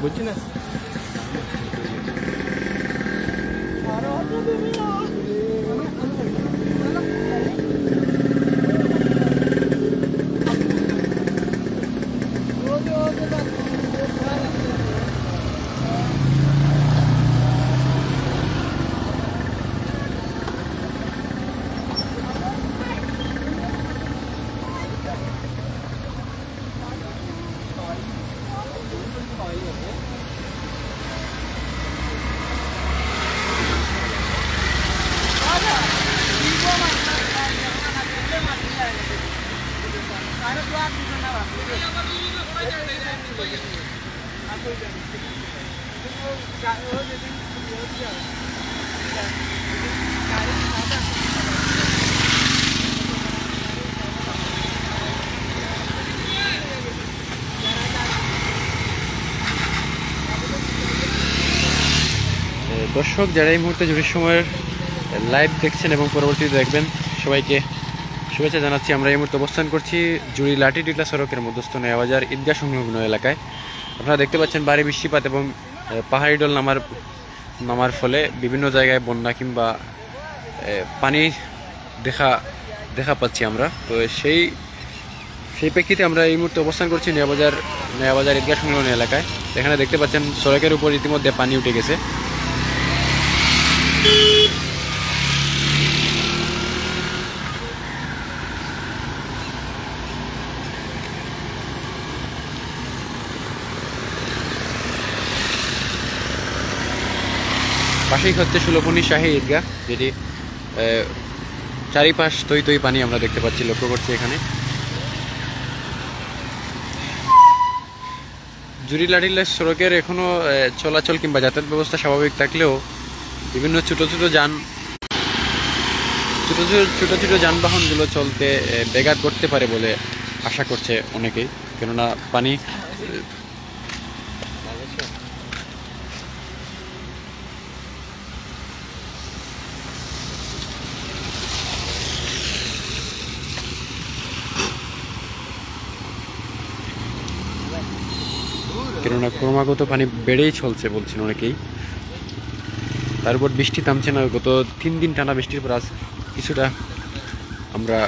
বুঝছি না দর্শক যারা এই মুহূর্তে জুরির সময়ের লাইভ দেখছেন এবং পরবর্তীতে দেখবেন সবাইকে শুভেচ্ছা জানাচ্ছি। আমরা এই মুহূর্তে অবস্থান করছি জুরি লাঠি টিলা সড়কের মধ্যস্থ নয়াবাজার ঈদগাহ সংলগ্ন এলাকায়। আপনারা দেখতে পাচ্ছেন ভারী বৃষ্টিপাত এবং পাহাড়ি ঢল নামার ফলে বিভিন্ন জায়গায় বন্যা কিংবা পানি দেখা পাচ্ছি আমরা। তো সেই প্রেক্ষিতে আমরা এই মুহূর্তে অবস্থান করছি নয়াবাজার ঈদগাহ সংলগ্ন এলাকায়। এখানে দেখতে পাচ্ছেন সড়কের উপর ইতিমধ্যে পানি উঠে গেছে। পাশেই হচ্ছে সুলভনী শাহী ঈদগাহ, যেটি চারিপাশ তৈ পানি আমরা দেখতে পাচ্ছি, লক্ষ্য করছি। এখানে জুরি লাঠিলা সড়কের এখনো চলাচল কিংবা যাতায়াত ব্যবস্থা স্বাভাবিক থাকলেও বিভিন্ন ছোট ছোট যানবাহনগুলো চলতে ব্যাঘাত করতে পারে বলে আশা করছে অনেকেই, কেননা পানি ক্রমাগত পানি বেড়েই চলছে বলছেন অনেকেই। তারপর বৃষ্টি থামছে না, গত 3 দিন টানা বৃষ্টির পর আজ কিছুটা আমরা